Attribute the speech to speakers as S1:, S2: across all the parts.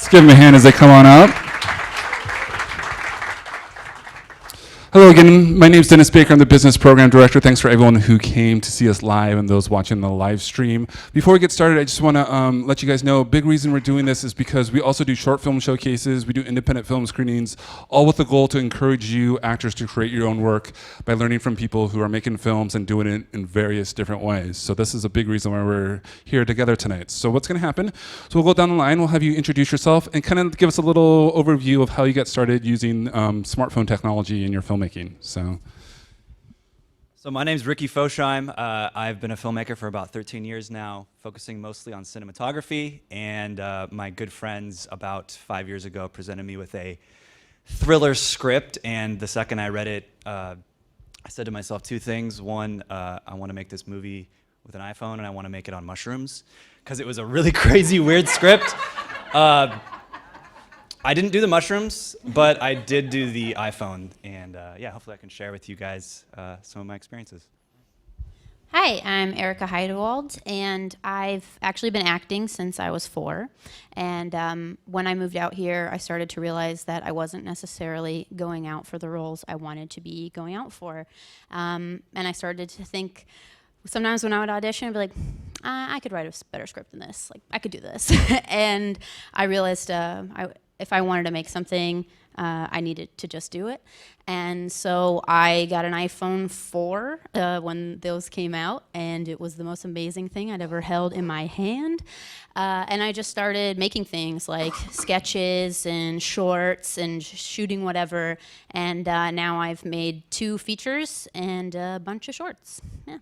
S1: Let's give them a hand as they come on up. Hello again, my name is Dennis Baker, I'm the Business Program Director. Thanks for everyone who came to see us live and those watching the live stream. Before we get started, I just want to let you guys know, a big reason we're doing this is because we also do short film showcases, we do independent film screenings, all with the goal to encourage you actors to create your own work by learning from people who are making films and doing it in various different ways. So this is a big reason why we're here together tonight. So what's going to happen? So we'll go down the line, we'll have you introduce yourself and kind of give us a little overview of how you got started using smartphone technology in your filmmaking. So
S2: my name's Ricky Fosheim. I've been a filmmaker for about 13 years now, focusing mostly on cinematography. And my good friends about 5 years ago presented me with a thriller script. And the second I read it, I said to myself two things. One, I want to make this movie with an iPhone, and I want to make it on mushrooms, because it was a really crazy, weird script. I didn't do the mushrooms, but I did do the iPhone, and yeah, hopefully I can share with you guys some of my experiences.
S3: Hi, I'm Erika Heidewald, and I've actually been acting since I was 4. And when I moved out here, I started to realize that I wasn't necessarily going out for the roles I wanted to be going out for. And I started to think, sometimes when I would audition, I'd be like, I could write a better script than this. Like, I could do this. And I realized if I wanted to make something, I needed to just do it. And so I got an iPhone 4 when those came out, and it was the most amazing thing I'd ever held in my hand. And I just started making things like sketches and shorts and shooting whatever. And now I've made 2 features and a bunch of shorts. Yeah.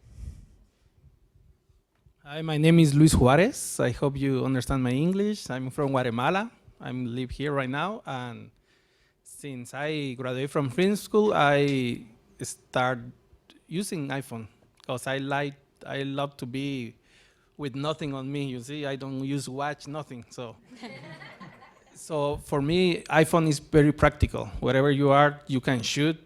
S4: Hi, my name is Luis Juarez. I hope you understand my English. I'm from Guatemala. I live here right now, and since I graduated from film school, I started using iPhone because I love to be with nothing on me. You see, I don't use watch, nothing. So for me, iPhone is very practical. Wherever you are, you can shoot,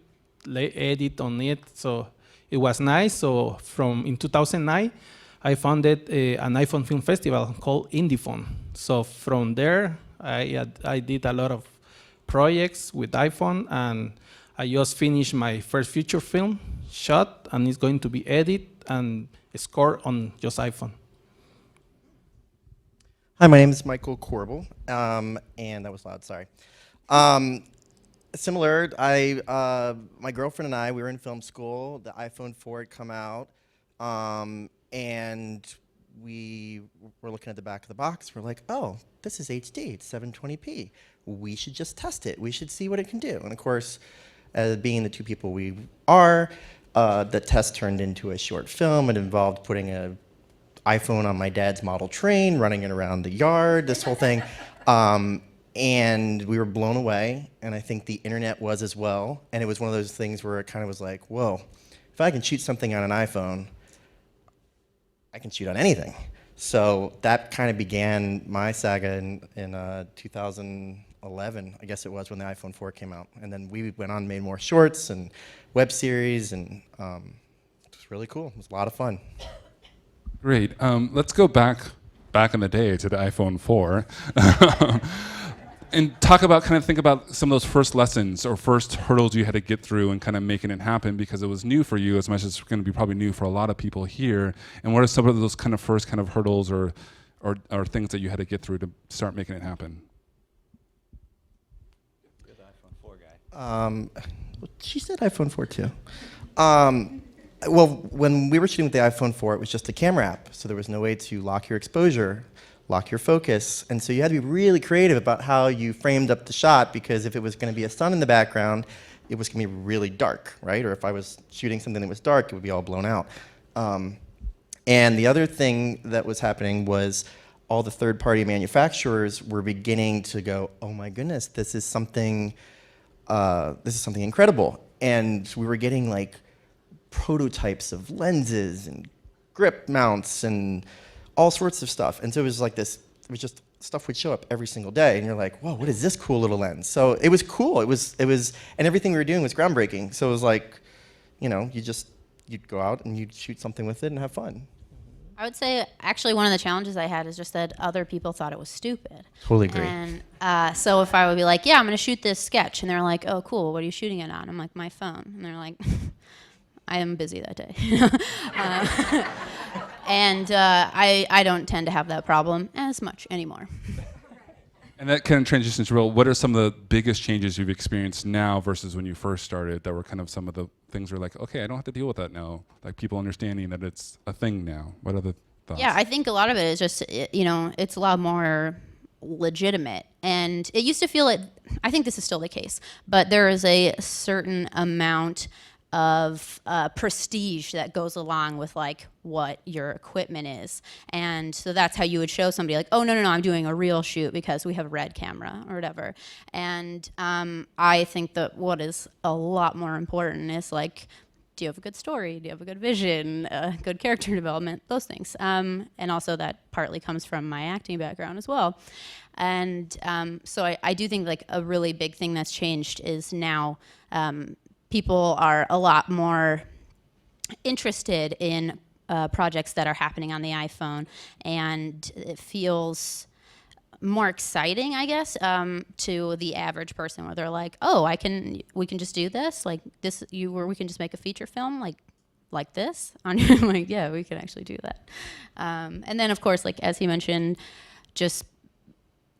S4: edit on it. So it was nice. So in 2009, I founded an iPhone film festival called IndiePhone. So from there, I did a lot of projects with iPhone, and I just finished my first feature film, shot, and it's going to be edited and scored on just iPhone.
S5: Hi, my name is Michael Koerbel, and that was loud, sorry. Similar, my girlfriend and I, we were in film school, the iPhone 4 had come out, and we were looking at the back of the box. We're like, oh, this is HD, it's 720p. We should just test it. We should see what it can do. And of course, being the 2 people we are, the test turned into a short film. It involved putting an iPhone on my dad's model train, running it around the yard, this whole thing. And we were blown away, and I think the internet was as well. And it was one of those things where it kind of was like, whoa, if I can shoot something on an iPhone, I can shoot on anything. So that kind of began my saga in 2011, I guess it was, when the iPhone 4 came out. And then we went on and made more shorts and web series, and it was really cool. It was a lot of fun.
S1: great. Let's go back in the day to the iPhone 4. And think about some of those first lessons or first hurdles you had to get through and kind of making it happen, because it was new for you as much as it's going to be probably new for a lot of people here. And what are some of those kind of first kind of hurdles or things that you had to get through to start making it happen?
S2: You're the iPhone 4 guy.
S5: She said iPhone 4 too. Well, when we were shooting with the iPhone 4, it was just a camera app, so there was no way to lock your exposure, lock your focus, and so you had to be really creative about how you framed up the shot, because if it was going to be a sun in the background, it was going to be really dark, right? Or if I was shooting something that was dark, it would be all blown out. And the other thing that was happening was all the third-party manufacturers were beginning to go, oh my goodness, this is something incredible. And we were getting like prototypes of lenses and grip mounts and all sorts of stuff. And so it was like this, it was just stuff would show up every single day, and you're like, whoa, what is this cool little lens? So it was cool. It was, and everything we were doing was groundbreaking. So it was like, you know, you'd go out and you'd shoot something with it and have fun.
S3: I would say actually one of the challenges I had is just that other people thought it was stupid.
S5: Totally agree.
S3: And so if I would be like, yeah, I'm going to shoot this sketch, and they're like, oh, cool, what are you shooting it on? I'm like, my phone. And they're like, I am busy that day. I don't tend to have that problem as much anymore.
S1: And that kind of transitions to real. What are some of the biggest changes you've experienced now versus when you first started that were kind of some of the things where like, okay, I don't have to deal with that now. Like people understanding that it's a thing now. What are the thoughts?
S3: Yeah, I think a lot of it is just, it's a lot more legitimate. And it used to feel like, I think this is still the case, but there is a certain amount of prestige that goes along with like what your equipment is. And so that's how you would show somebody like, oh, no, I'm doing a real shoot because we have a red camera or whatever. And I think that what is a lot more important is like, do you have a good story? Do you have a good vision? Good character development? Those things. And also that partly comes from my acting background as well. And so I do think like a really big thing that's changed is now people are a lot more interested in projects that are happening on the iPhone, and it feels more exciting, I guess, to the average person, where they're like, "Oh, we can just do this, like this, we can just make a feature film, like this." I'm like, yeah, we can actually do that. And then, of course, like as he mentioned, just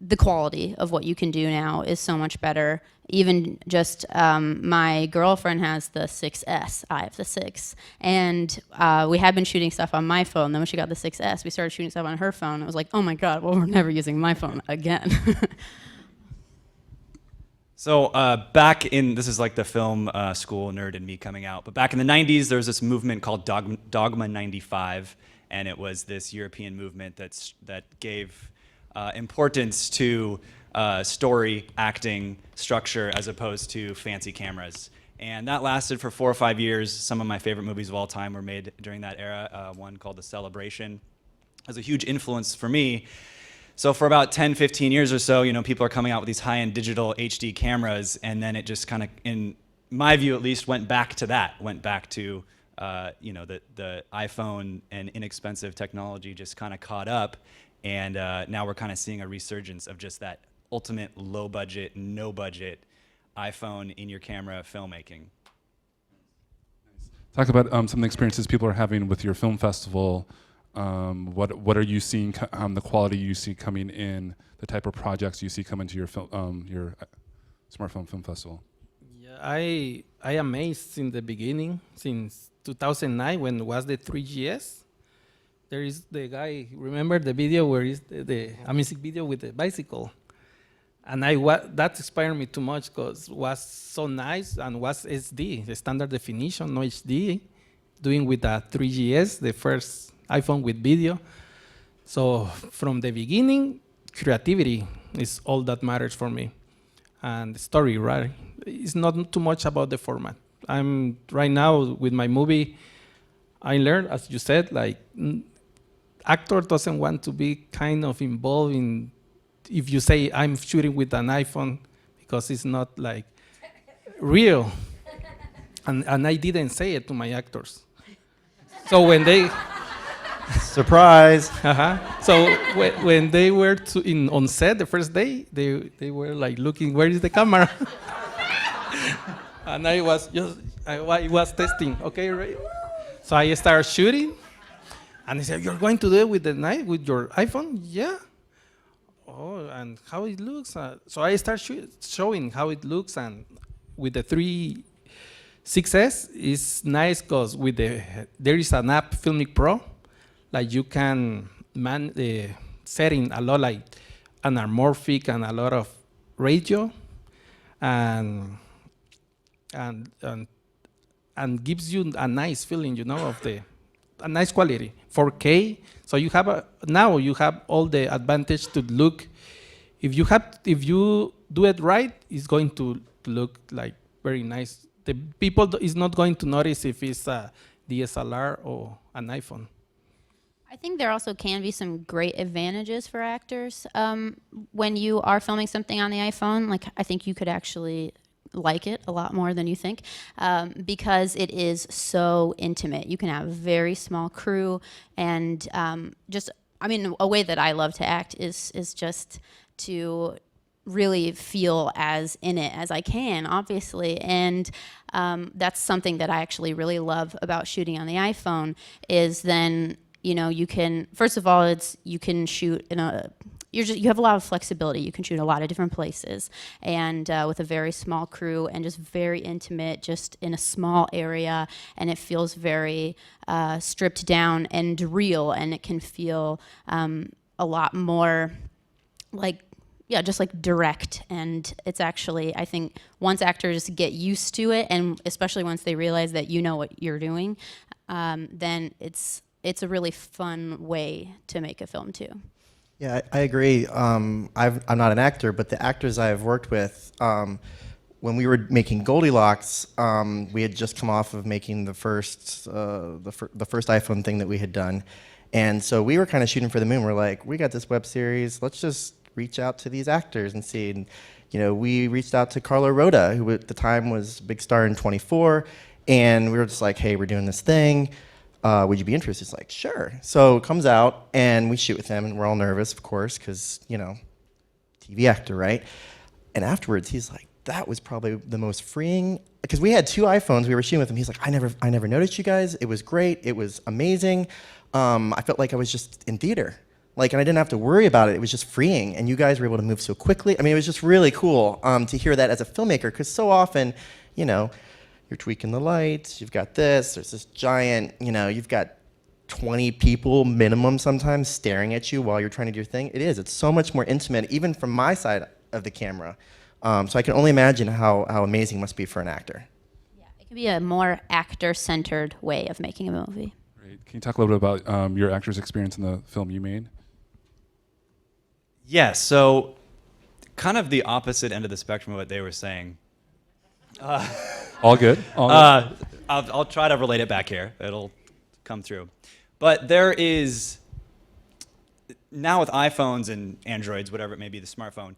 S3: the quality of what you can do now is so much better. Even just my girlfriend has the 6S, I have the 6, and we had been shooting stuff on my phone. Then when she got the 6S, we started shooting stuff on her phone. It was like, oh my God, well, we're never using my phone again.
S2: So back in, this is like the film school nerd in me coming out, but back in the 90s, there was this movement called Dogma 95, and it was this European movement that gave importance to story, acting, structure, as opposed to fancy cameras. And that lasted for 4 or 5 years. Some of my favorite movies of all time were made during that era. One called The Celebration was a huge influence for me. So for about 10, 15 years or so, people are coming out with these high-end digital HD cameras, and then it just kind of, in my view at least, went back to the iPhone and inexpensive technology just kind of caught up. And now we're kind of seeing a resurgence of just that ultimate low budget, no budget iPhone in your camera filmmaking.
S1: Talk about some of the experiences people are having with your film festival. What are you seeing? The quality you see coming in, the type of projects you see coming to your smartphone film festival.
S4: Yeah, I amazed in the beginning, since 2009 when it was the 3GS. There is the guy, remember the video where is the music video with the bicycle? And that inspired me too much because it was so nice and was SD, the standard definition, no HD, doing with a 3GS, the first iPhone with video. So from the beginning, creativity is all that matters for me. And the story, right? It's not too much about the format. I'm right now with my movie, I learned, as you said, like, actor doesn't want to be kind of involved in, if you say I'm shooting with an iPhone, because it's not like real. And I didn't say it to my actors. So when they
S5: Surprise.
S4: So when they were on set the first day, they were like looking, where is the camera? And I was testing, okay, right? So I started shooting. And they said, you're going to do it with with your iPhone? Yeah. Oh, and how it looks. So I start showing how it looks, and with the 6S, it's nice because there is an app, Filmic Pro, like you can setting a lot like anamorphic and a lot of radio, and gives you a nice feeling, of a nice quality, 4K. So you have now you have all the advantage to look. If you do it right, it's going to look like very nice. The people is not going to notice if it's a DSLR or an iPhone.
S3: I think there also can be some great advantages for actors when you are filming something on the iPhone. Like I think you could actually like it a lot more than you think, because it is so intimate. You can have a very small crew, and a way that I love to act is just to really feel as in it as I can, obviously. And that's something that I actually really love about shooting on the iPhone is then, you can, first of all, you can shoot you have a lot of flexibility. You can shoot a lot of different places, and with a very small crew and just very intimate, just in a small area, and it feels very stripped down and real, and it can feel a lot more just like direct. And it's actually, I think, once actors get used to it, and especially once they realize that you know what you're doing, then it's a really fun way to make a film too.
S5: Yeah, I agree. I'm not an actor, but the actors I've worked with, when we were making Goldilocks, we had just come off of making the first iPhone thing that we had done, and so we were kind of shooting for the moon. We're like, we got this web series. Let's just reach out to these actors and see. And we reached out to Carlo Rota, who at the time was a big star in 24, and we were just like, hey, we're doing this thing. Would you be interested? He's like, sure. So it comes out, and we shoot with him, and we're all nervous, of course, because, TV actor, right? And afterwards, he's like, that was probably the most freeing, because we had 2 iPhones. We were shooting with him. He's like, I never noticed you guys. It was great. It was amazing. I felt like I was just in theater. And I didn't have to worry about it. It was just freeing, and you guys were able to move so quickly. I mean, it was just really cool to hear that as a filmmaker, because so often, you're tweaking the lights, you've got there's this giant, you've got 20 people minimum sometimes staring at you while you're trying to do your thing. It's so much more intimate, even from my side of the camera. So I can only imagine how amazing it must be for an actor.
S3: Yeah, it can be a more actor-centered way of making a movie.
S1: Great. Can you talk a little bit about your actor's experience in the film you made?
S2: Yeah, so kind of the opposite end of the spectrum of what they were saying.
S1: All good.
S2: I'll try to relate it back here. It'll come through. But there is, now with iPhones and Androids, whatever it may be, the smartphone,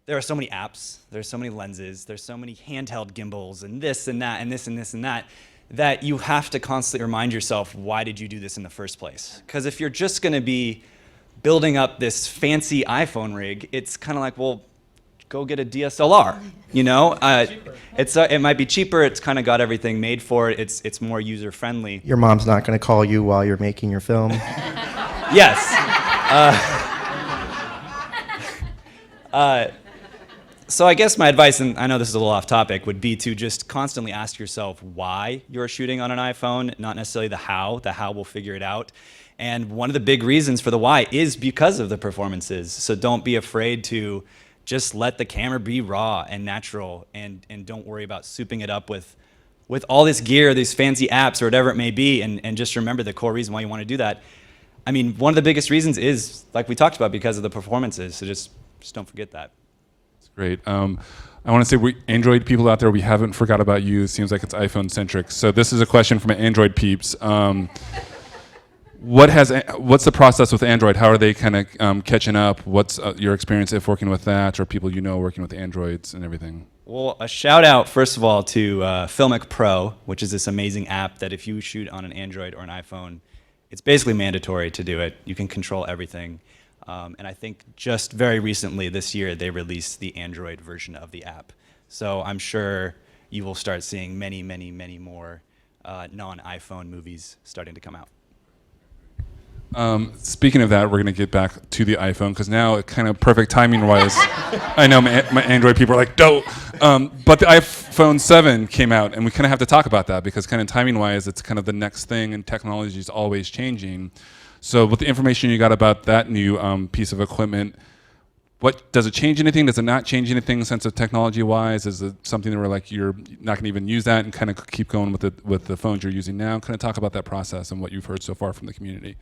S2: there are so many apps, there's so many lenses, there's so many handheld gimbals, and this and that, and this and this and that, that you have to constantly remind yourself, why did you do this in the first place? Because if you're just going to be building up this fancy iPhone rig, it's kind of like, well, go get a DSLR, it might be cheaper. It's kind of got everything made for it. It's more user friendly.
S5: Your mom's not going to call you while you're making your film.
S2: Yes. So I guess my advice, and I know this is a little off topic, would be to just constantly ask yourself why you're shooting on an iPhone, not necessarily the how. The how will figure it out. And one of the big reasons for the why is because of the performances. So don't be afraid to just let the camera be raw and natural, and don't worry about souping it up with all this gear, these fancy apps or whatever it may be, and just remember the core reason why you want to do that. I mean, one of the biggest reasons is, like we talked about, because of the performances, so just don't forget that.
S1: That's great. I want to say, we Android people out there, we haven't forgot about you. It seems like it's iPhone-centric. So this is a question from an Android peeps. What's the process with Android? How are they kind of catching up? What's your experience if working with that, or people working with Androids and everything?
S2: Well, a shout out, first of all, to Filmic Pro, which is this amazing app that if you shoot on an Android or an iPhone, it's basically mandatory to do it. You can control everything. And I think just very recently this year, they released the Android version of the app. So I'm sure you will start seeing many, many, many more non-iPhone movies starting to come out.
S1: Speaking of that, we're going to get back to the iPhone, because now it kind of perfect timing-wise. I know my Android people are like, dope. But the iPhone 7 came out, and we kind of have to talk about that, because kind of timing-wise, it's kind of the next thing, and technology is always changing. So with the information you got about that new piece of equipment, does it change anything? Does it not change anything in sense of technology-wise? Is it something that we're like, you're not going to even use that and kind of keep going with the phones you're using now? Kind of talk about that process and what you've heard so far from the community.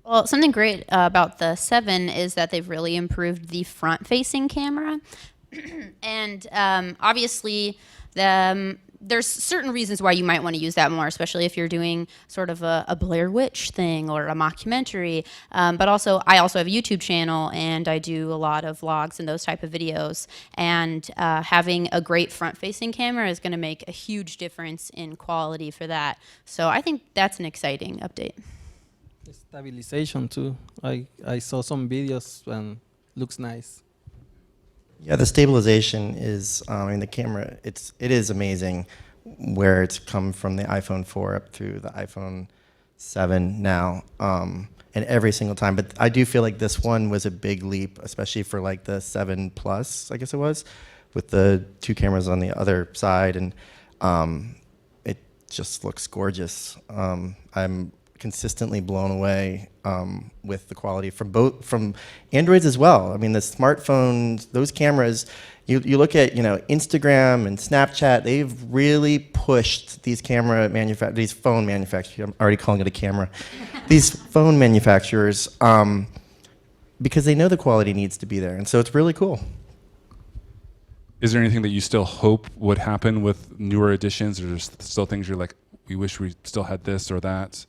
S3: Well, something great about the 7 is that they've really improved the front-facing camera. And obviously, there's certain reasons why you might want to use that more, especially if you're doing sort of a Blair Witch thing or a mockumentary. But also, I also have a YouTube channel, and I do a lot of vlogs and those type of videos. And having a great front-facing camera is going to make a huge difference in quality for that. So I think that's an exciting update.
S4: Stabilization too. I saw some videos and looks nice.
S5: Yeah, the stabilization is, the camera, it is amazing where it's come from the iPhone 4 up through the iPhone 7 now, and every single time. But I do feel like this one was a big leap, especially for like the 7 Plus, I guess it was, with the 2 cameras on the other side, and it just looks gorgeous. I'm consistently blown away with the quality from Androids as well. I mean, the smartphones, those cameras, you look at, Instagram and Snapchat, they've really pushed these these phone manufacturers. I'm already calling it a camera. These phone manufacturers, because they know the quality needs to be there, and so it's really cool.
S1: Is there anything that you still hope would happen with newer editions, or there's still things you're like, we wish we still had this or that?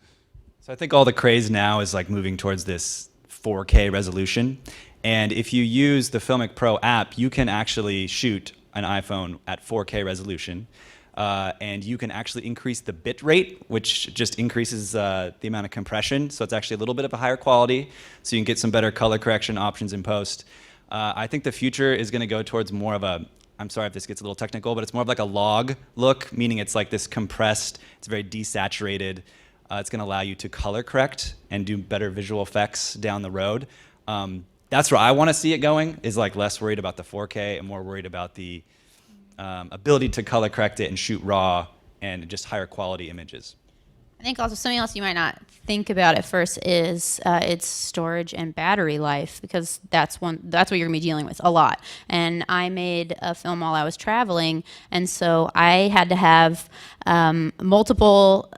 S2: So I think all the craze now is like moving towards this 4K resolution. And if you use the Filmic Pro app, you can actually shoot an iPhone at 4K resolution. And you can actually increase the bit rate, which just increases the amount of compression. So it's actually a little bit of a higher quality. So you can get some better color correction options in post. I think the future is going to go towards more of a, I'm sorry if this gets a little technical, but it's more of like a log look, meaning it's like this compressed, it's very desaturated. It's going to allow you to color correct and do better visual effects down the road. That's where I want to see it going, is like less worried about the 4K and more worried about the ability to color correct it and shoot raw and just higher quality images.
S3: I think also something else you might not think about at first is its storage and battery life, because that's what you're going to be dealing with a lot. And I made a film while I was traveling, and so I had to have multiple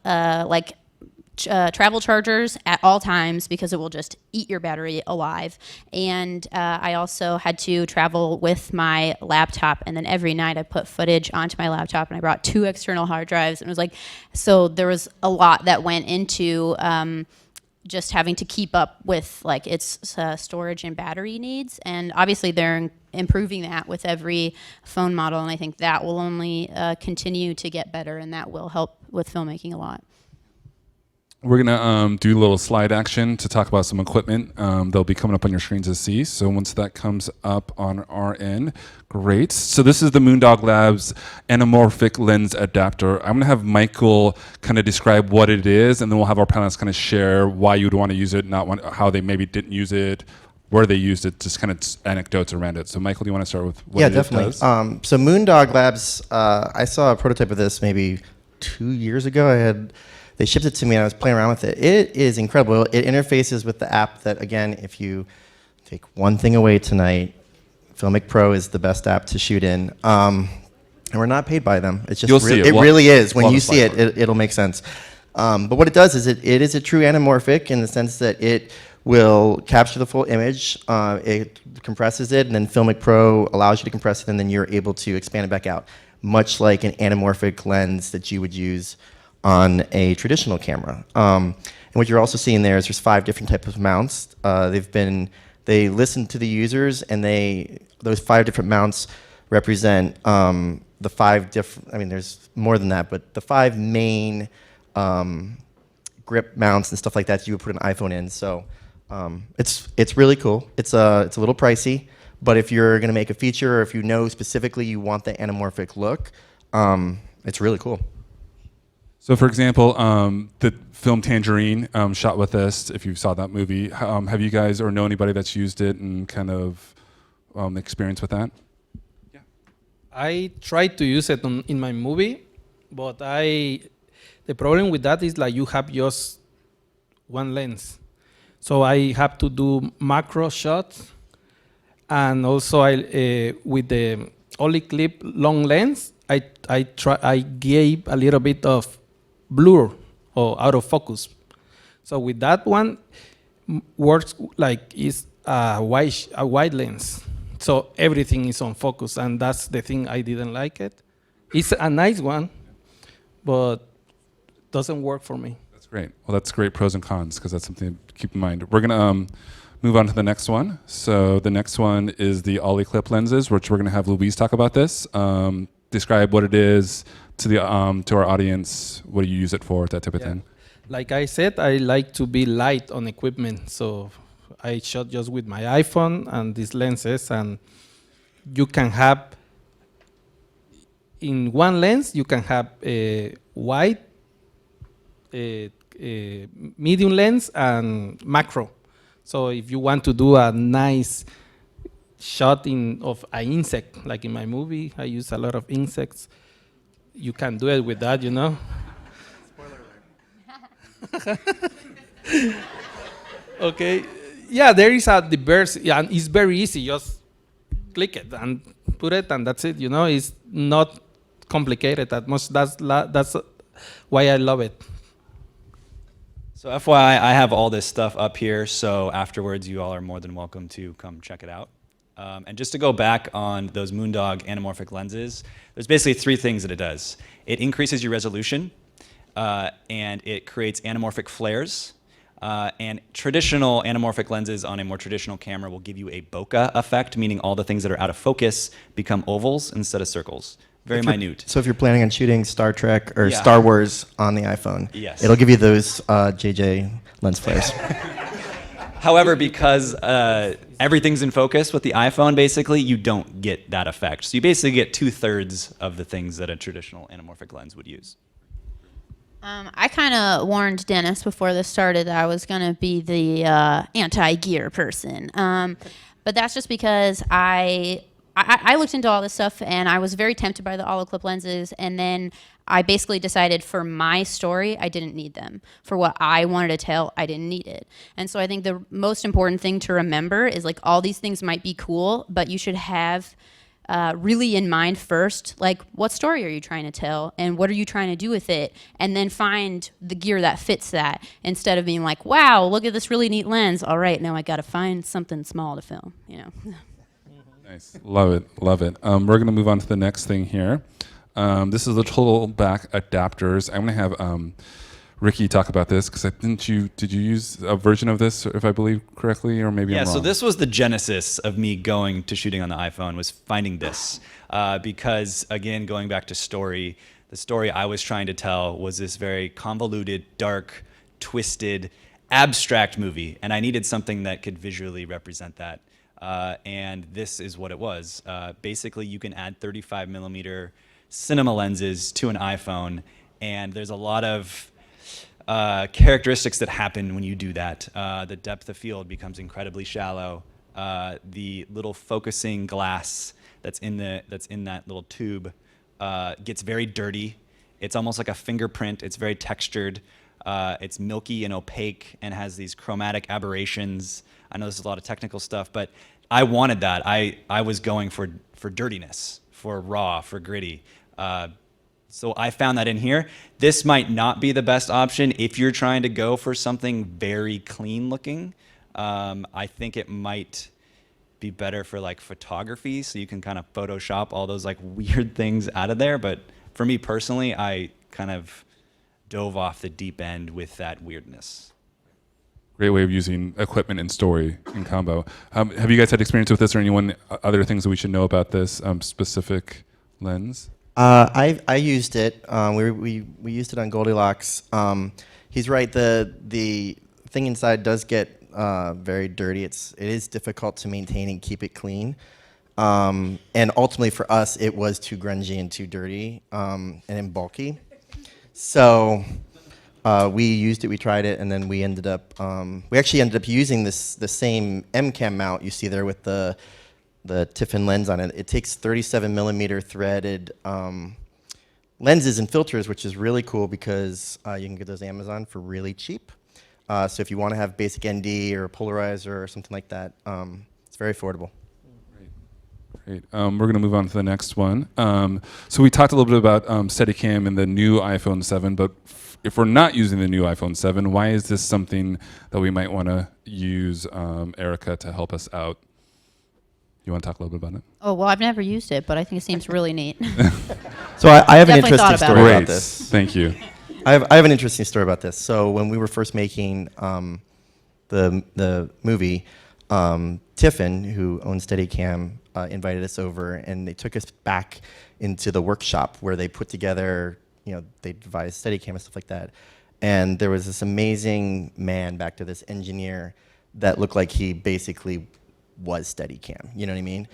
S3: travel chargers at all times because it will just eat your battery alive. And I also had to travel with my laptop, and then every night I put footage onto my laptop, and I brought 2 external hard drives, and it was like, so there was a lot that went into just having to keep up with like its storage and battery needs. And obviously they're improving that with every phone model, and I think that will only continue to get better, and that will help with filmmaking a lot.
S1: We're going to do a little slide action to talk about some equipment. They'll be coming up on your screens to see. So once that comes up on our end, great. So this is the Moondog Labs anamorphic lens adapter. I'm going to have Michael kind of describe what it is, and then we'll have our panelists kind of share why you'd want to use it, how they maybe didn't use it, where they used it, just kind of anecdotes around it. So Michael, do you want to start with what it
S5: definitely.
S1: does?
S5: So Moondog Labs, I saw a prototype of this maybe 2 years ago. They shipped it to me and I was playing around with it. It is incredible. It interfaces with the app that, again, if you take one thing away tonight, Filmic Pro is the best app to shoot in. And we're not paid by them. It's just it really is. When you see it, it'll make sense. But what it does is it is a true anamorphic in the sense that it will capture the full image, it compresses it, and then Filmic Pro allows you to compress it, and then you're able to expand it back out, much like an anamorphic lens that you would use on a traditional camera. And what you're also seeing there is there's 5 different types of mounts. They listened to the users, and those 5 different mounts represent the 5 different, I mean, there's more than that, but the 5 main grip mounts and stuff like that you would put an iPhone in. So it's really cool. It's a little pricey, but if you're gonna make a feature, or if you know specifically you want the anamorphic look, it's really cool.
S1: So, for example, the film Tangerine shot with this, if you saw that movie, have you guys or know anybody that's used it and kind of experience with that? Yeah.
S4: I tried to use it in my movie, but the problem with that is like you have just one lens. So I have to do macro shots, and also with the Ollie clip long lens, I gave a little bit of blur or out of focus. So with that one, works like it's a wide lens. So everything is on focus, and that's the thing I didn't like it. It's a nice one, but doesn't work for me.
S1: That's great. Well, that's great pros and cons because that's something to keep in mind. We're gonna move on to the next one. So the next one is the Ollie clip lenses, which we're gonna have Louise talk about this. Describe what it is to the to our audience. What do you use it for? That type of thing.
S4: Like I said, I like to be light on equipment, so I shot just with my iPhone and these lenses, and you can have, in one lens, you can have a wide, medium lens, and macro. So if you want to do a nice shot of an insect, like in my movie, I use a lot of insects, you can do it with that, you know? Okay, yeah, there is a diversity, and it's very easy. Just click it and put it, and that's it. You know, it's not complicated that much. That's why I love it.
S2: So FYI, I have all this stuff up here, so afterwards you all are more than welcome to come check it out. And just to go back on those Moondog anamorphic lenses, there's basically three things that it does. It increases your resolution, and it creates anamorphic flares. And traditional anamorphic lenses on a more traditional camera will give you a bokeh effect, meaning all the things that are out of focus become ovals instead of circles. Very minute.
S5: So if you're planning on shooting Star Trek or
S2: Yeah.
S5: Star Wars on the iPhone,
S2: Yes.
S5: it'll give you those JJ lens flares.
S2: However, because everything's in focus with the iPhone, basically, you don't get that effect. So you basically get 2/3 of the things that a traditional anamorphic lens would use.
S3: I kind of warned Dennis before this started that I was going to be the anti-gear person. But that's just because I looked into all this stuff, and I was very tempted by the hollow-clip lenses, and then I basically decided for my story, I didn't need them. For what I wanted to tell, I didn't need it. And so I think the most important thing to remember is, like, all these things might be cool, but you should have really in mind first, like, what story are you trying to tell, and what are you trying to do with it, and then find the gear that fits that, instead of being like, wow, look at this really neat lens. All right, now I got to find something small to film, you know.
S1: Nice. Love it. Love it. We're going to move on to the next thing here. This is the total back adapters. I'm going to have Ricky talk about this because did you use a version of this, if I believe correctly, or maybe I'm wrong?
S2: Yeah, so this was the genesis of me going to shooting on the iPhone, was finding this. Because, again, going back to story, the story I was trying to tell was this very convoluted, dark, twisted, abstract movie, and I needed something that could visually represent that. And this is what it was. Basically, you can add 35 millimeter cinema lenses to an iPhone, and there's a lot of characteristics that happen when you do that. The depth of field becomes incredibly shallow. The little focusing glass that's in that little tube gets very dirty. It's almost like a fingerprint. It's very textured. It's milky and opaque and has these chromatic aberrations. I know this is a lot of technical stuff, but I wanted that. I was going for dirtiness, for raw, for gritty. So I found that in here. This might not be the best option if you're trying to go for something very clean looking. I think it might be better for like photography, so you can kind of Photoshop all those like weird things out of there. But for me personally, I kind of dove off the deep end with that weirdness.
S1: Great way of using equipment and story in combo. Have you guys had experience with this, or anyone other things that we should know about this specific lens?
S5: I used it. We used it on Goldilocks. He's right. The thing inside does get very dirty. It is difficult to maintain and keep it clean. And ultimately for us, it was too grungy and too dirty and bulky. So we used it. We tried it, and then we actually ended up using the same M-cam mount you see there with the Tiffin lens on it. It takes 37 millimeter threaded lenses and filters, which is really cool because you can get those Amazon for really cheap. So if you want to have basic ND or a polarizer or something like that, it's very affordable.
S1: Great. We're going to move on to the next one. So we talked a little bit about Steadicam and the new iPhone 7, but if we're not using the new iPhone 7, why is this something that we might want to use Erika to help us out? You want to talk a little bit about it?
S3: Oh, well, I've never used it, but I think it seems really neat.
S5: So I have an
S3: Definitely thought
S5: interesting
S3: about
S5: story
S3: it.
S5: about
S1: Great.
S5: this.
S1: Thank you.
S5: I have an interesting story about this. So when we were first making the movie, Tiffin, who owns Steadicam, invited us over, and they took us back into the workshop where they put together, they devised Steadicam and stuff like that. And there was this amazing man back there, this engineer that looked like he basically was Steadicam. You know what I mean?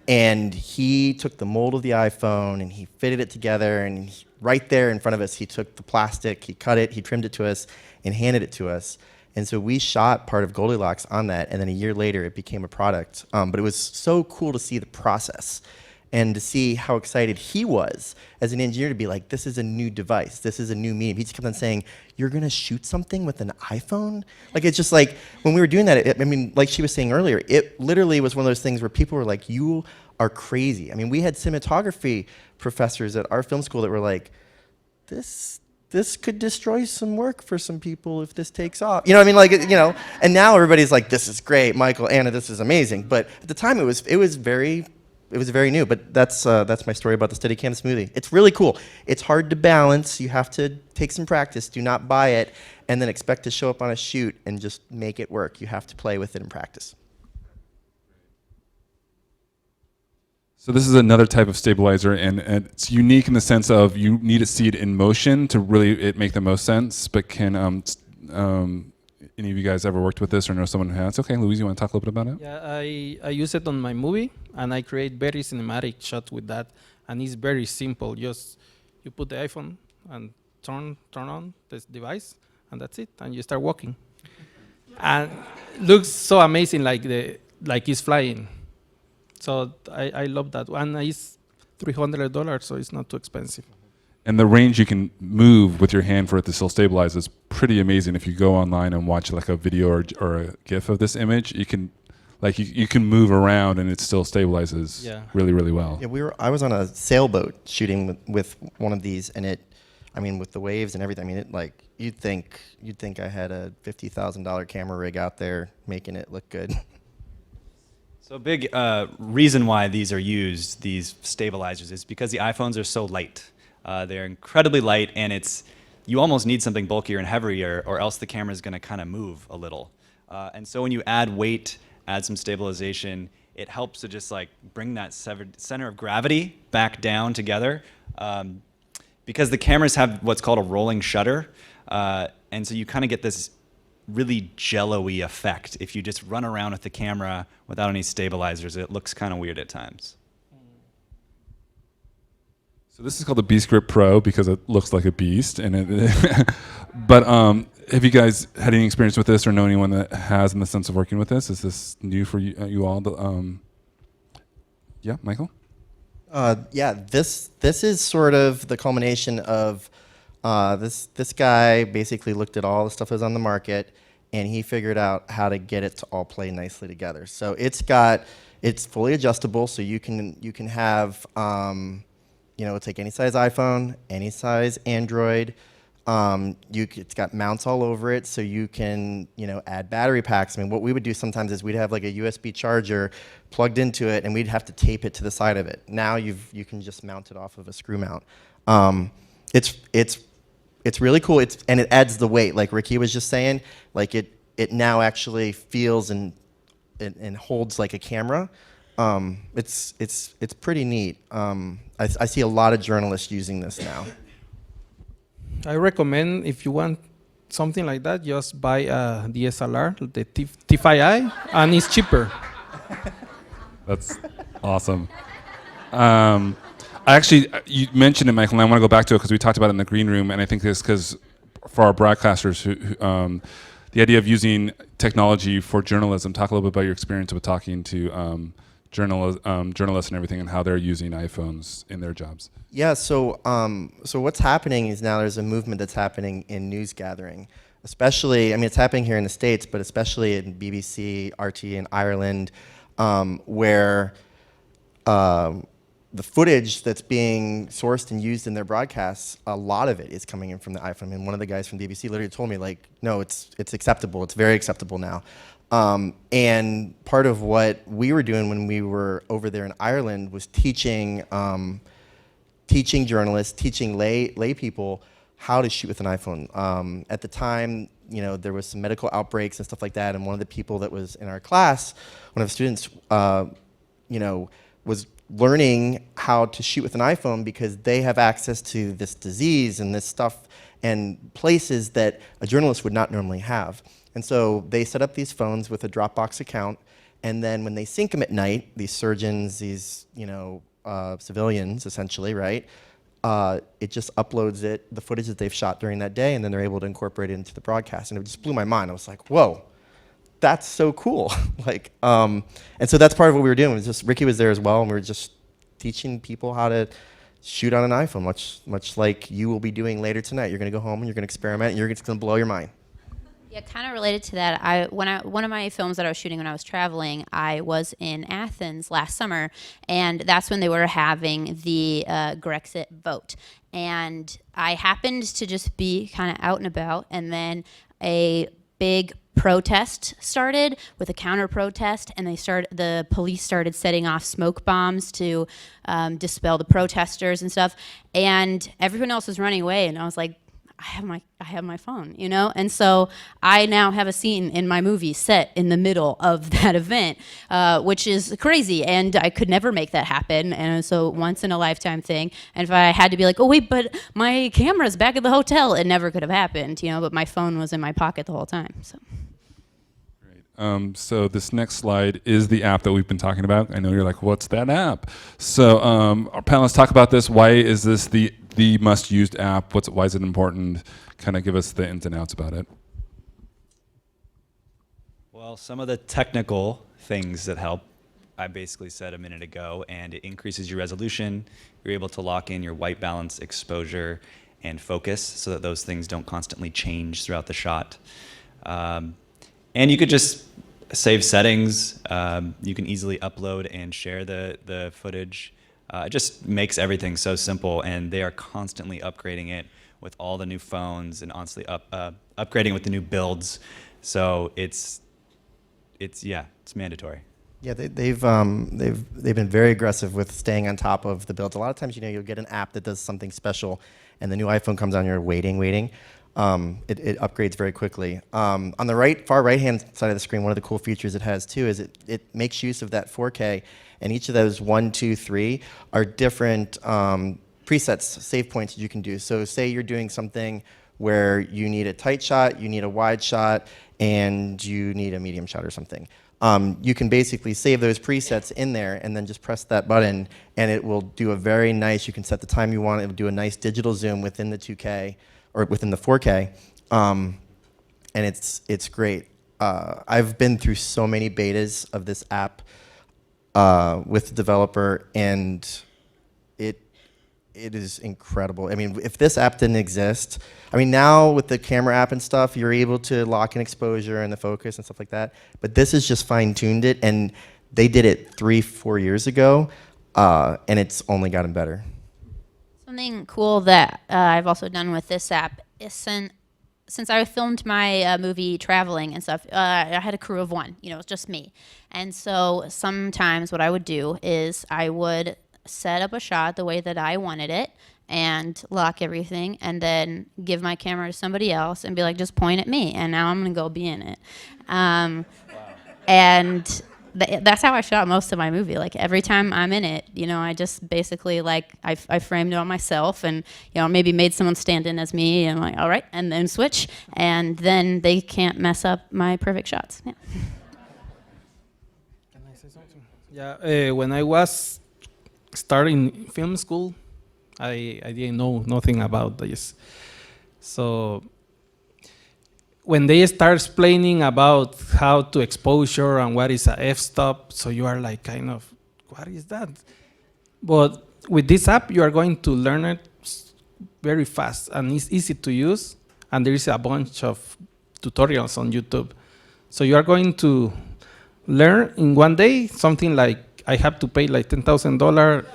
S5: And he took the mold of the iPhone and he fitted it together, and right there in front of us, he took the plastic, he cut it, he trimmed it to us, and handed it to us. And so we shot part of Goldilocks on that, and then a year later, it became a product. But it was so cool to see the process and to see how excited he was as an engineer to be like, this is a new device, this is a new medium. He just kept on saying, you're gonna shoot something with an iPhone? Like, it's just like, when we were doing that, like she was saying earlier, it literally was one of those things where people were like, you are crazy. I mean, we had cinematography professors at our film school that were like, this could destroy some work for some people if this takes off. You know what I mean? Like, and now everybody's like, this is great, Michael, Anna, this is amazing. But at the time, it was very new. But that's my story about the Steadicam Smoothie. It's really cool. It's hard to balance. You have to take some practice. Do not buy it and then expect to show up on a shoot and just make it work. You have to play with it and practice.
S1: So this is another type of stabilizer, and it's unique in the sense of you need to see it in motion to really it make the most sense. But can any of you guys ever worked with this or know someone who has? Okay, Louise, you want to talk a little bit about it?
S4: Yeah, I use it on my movie, and I create very cinematic shots with that, and it's very simple. Just you put the iPhone and turn on this device, and that's it, and you start walking, and looks so amazing, like it's flying. So I love that one. It's $300, so it's not too expensive.
S1: And the range you can move with your hand for it to still stabilize is pretty amazing. If you go online and watch like a video or a GIF of this image, you can you can move around and it still stabilizes really, really well.
S5: Yeah, I was on a sailboat shooting with one of these, and with the waves and everything, you'd think I had a $50,000 camera rig out there making it look good.
S2: So a big reason why these are used, these stabilizers, is because the iPhones are so light. They're incredibly light, and you almost need something bulkier and heavier, or else the camera is going to kind of move a little. And so when you add weight, add some stabilization, it helps to just bring that center of gravity back down together. Because the cameras have what's called a rolling shutter, and so you kind of get this really jello-y effect. If you just run around with the camera without any stabilizers, it looks kind of weird at times.
S1: So this is called the Beast Grip Pro because it looks like a beast. But have you guys had any experience with this or know anyone that has in the sense of working with this? Is this new for you all? Yeah, Michael?
S5: This is sort of the culmination of this guy basically looked at all the stuff that was on the market, and he figured out how to get it to all play nicely together. So it's fully adjustable, so you can have take any size iPhone, any size Android. It's got mounts all over it, so you can add battery packs. What we would do sometimes is we'd have like a USB charger plugged into it, and we'd have to tape it to the side of it. Now you can just mount it off of a screw mount. It's really cool. And it adds the weight, like Ricky was just saying. Like it now actually feels and holds like a camera. It's pretty neat. I see a lot of journalists using this now.
S4: I recommend, if you want something like that, just buy a DSLR, the T5i, and it's cheaper.
S1: That's awesome. You mentioned it, Michael, and I want to go back to it because we talked about it in the green room, and I think this because for our broadcasters, who the idea of using technology for journalism, talk a little bit about your experience with talking to journalists and everything and how they're using iPhones in their jobs.
S5: Yeah, so what's happening is now there's a movement that's happening in news gathering, especially, it's happening here in the States, but especially in BBC, RT in Ireland, where the footage that's being sourced and used in their broadcasts, a lot of it is coming in from the iPhone. And one of the guys from BBC literally told me, no, it's acceptable. It's very acceptable now. And part of what we were doing when we were over there in Ireland was teaching teaching journalists, teaching lay people how to shoot with an iPhone. At the time, there was some medical outbreaks and stuff like that, and one of the people that was in our class, one of the students, was learning how to shoot with an iPhone because they have access to this disease and this stuff and places that a journalist would not normally have. And so they set up these phones with a Dropbox account, and then when they sync them at night, these surgeons, these civilians essentially, right? It just uploads the footage that they've shot during that day, and then they're able to incorporate it into the broadcast. And it just blew my mind. I was like, whoa, that's so cool. And so that's part of what we were doing. It was just Ricky was there as well, and we were just teaching people how to shoot on an iPhone, much like you will be doing later tonight. You're going to go home and you're going to experiment, and it's going to blow your mind.
S3: Yeah, kind of related to that. One of my films that I was shooting when I was traveling, I was in Athens last summer, and that's when they were having the Grexit vote. And I happened to just be kind of out and about, and then a big protest started with a counter protest, and the police started setting off smoke bombs to dispel the protesters and stuff. And everyone else was running away, and I was like, I have my phone, and so I now have a scene in my movie set in the middle of that event, which is crazy, and I could never make that happen, and so once in a lifetime thing. And if I had to be like, oh wait, but my camera's back at the hotel, it never could have happened, but my phone was in my pocket the whole time. So.
S1: So this next slide is the app that we've been talking about. I know you're like, what's that app? So our panelists talk about this. Why is this the must-used app? Why is it important? Kind of give us the ins and outs about it.
S2: Well, some of the technical things that help, I basically said a minute ago, and it increases your resolution. You're able to lock in your white balance, exposure, and focus so that those things don't constantly change throughout the shot. And you could just save settings. You can easily upload and share the footage. It just makes everything so simple, and they are constantly upgrading it with all the new phones and honestly upgrading with the new builds. So it's mandatory.
S5: Yeah, they've been very aggressive with staying on top of the builds. A lot of times, you'll get an app that does something special, and the new iPhone comes on, you're waiting. It upgrades very quickly. On the far right-hand side of the screen, one of the cool features it has too is it makes use of that 4K, and each of those 1, 2, 3 are different presets, save points that you can do. So say you're doing something where you need a tight shot, you need a wide shot, and you need a medium shot or something. You can basically save those presets in there and then just press that button, and it will do a very nice, you can set the time you want, it'll do a nice digital zoom within the 2K, or within the 4K, and it's great. I've been through so many betas of this app with the developer, and it is incredible. I mean, if this app didn't exist, now with the camera app and stuff, you're able to lock in exposure and the focus and stuff like that, but this has just fine-tuned it, and they did it 3-4 years ago, and it's only gotten better.
S3: Something cool that I've also done with this app is since I filmed my movie traveling and stuff, I had a crew of one, it was just me. And so sometimes what I would do is I would set up a shot the way that I wanted it and lock everything, and then give my camera to somebody else and be like, just point at me, and now I'm going to go be in it. Wow. And that's how I shot most of my movie. Like every time I'm in it, I just basically I framed it on myself, and maybe made someone stand in as me, and I'm like, all right, and then switch, and then they can't mess up my perfect shots. Yeah.
S4: Can I say something? Yeah, when I was starting film school, I didn't know nothing about this. So when they start explaining about how to exposure and what is a f-stop, so you are like kind of, what is that? But with this app, you are going to learn it very fast, and it's easy to use, and there is a bunch of tutorials on YouTube. So you are going to learn in one day something like, I have to pay like $10,000,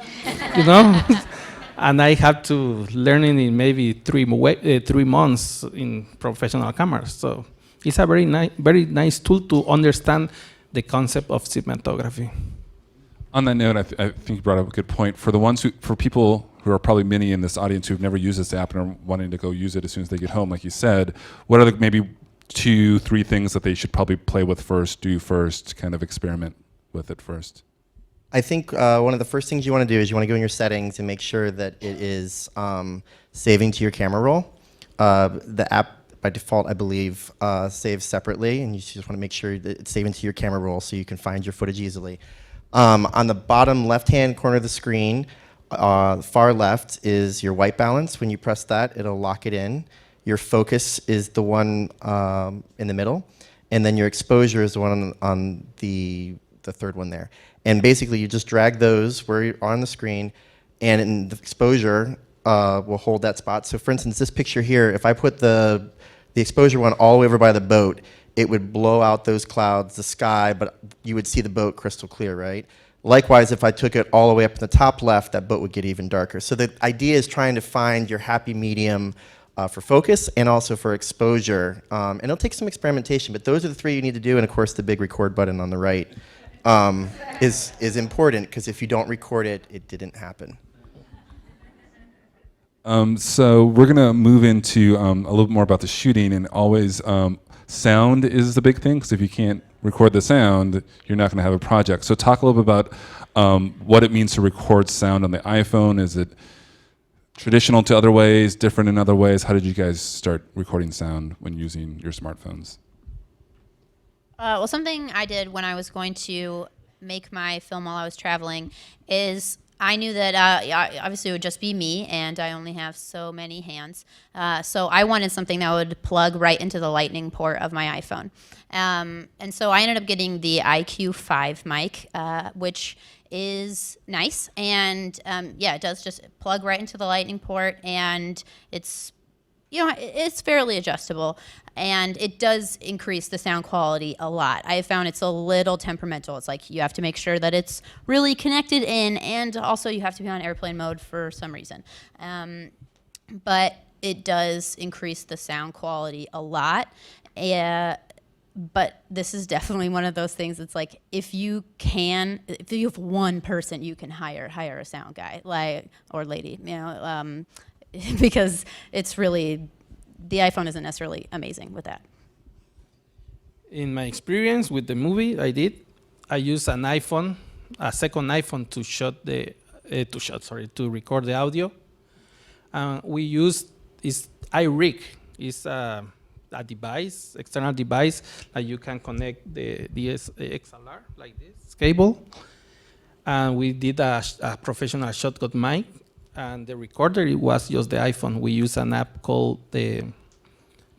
S4: and I have to learn it in maybe 3 months in professional cameras. So it's a very nice tool to understand the concept of cinematography.
S1: On that note, I think you brought up a good point. For people who are probably many in this audience who've never used this app and are wanting to go use it as soon as they get home, like you said, what are the maybe 2-3 things that they should probably play with first, do first, kind of experiment with it first?
S5: I think one of the first things you want to do is you want to go in your settings and make sure that it is saving to your camera roll. The app, by default, I believe, saves separately, and you just want to make sure that it's saving to your camera roll so you can find your footage easily. On the bottom left-hand corner of the screen, far left is your white balance. When you press that, it'll lock it in. Your focus is the one in the middle, and then your exposure is the one on the third one there. And basically, you just drag those where you're on the screen, and in the exposure will hold that spot. So for instance, this picture here, if I put the exposure one all the way over by the boat, it would blow out those clouds, the sky, but you would see the boat crystal clear, right? Likewise, if I took it all the way up in the top left, that boat would get even darker. So the idea is trying to find your happy medium for focus and also for exposure. And it'll take some experimentation, but those are the 3 you need to do. And of course, the big record button on the right is important, because if you don't record it, it didn't happen.
S1: So we're going to move into a little more about the shooting, and always sound is the big thing, because if you can't record the sound, you're not going to have a project. So talk a little bit about what it means to record sound on the iPhone. Is it traditional to other ways, different in other ways? How did you guys start recording sound when using your smartphones?
S3: Well, something I did when I was going to make my film while I was traveling is I knew that obviously it would just be me, and I only have so many hands. So I wanted something that would plug right into the lightning port of my iPhone. And so I ended up getting the IQ5 mic, which is nice. And yeah, it does just plug right into the lightning port, and it's, you know, it's fairly adjustable, and it does increase the sound quality a lot. I have found it's a little temperamental. It's like you have to make sure that it's really connected in, and also you have to be on airplane mode for some reason. But it does increase the sound quality a lot. But this is definitely one of those things. It's like if you have one person you can hire a sound guy, like, or lady, you know. Because it's really, the iPhone isn't necessarily amazing with that.
S4: In my experience with the movie I used an iPhone, a second iPhone to record the audio. We used iRig. It's a device, external device that you can connect the XLR like this cable. And we did a professional shotgun mic. And the recorder, it was just the iPhone. We use an app called the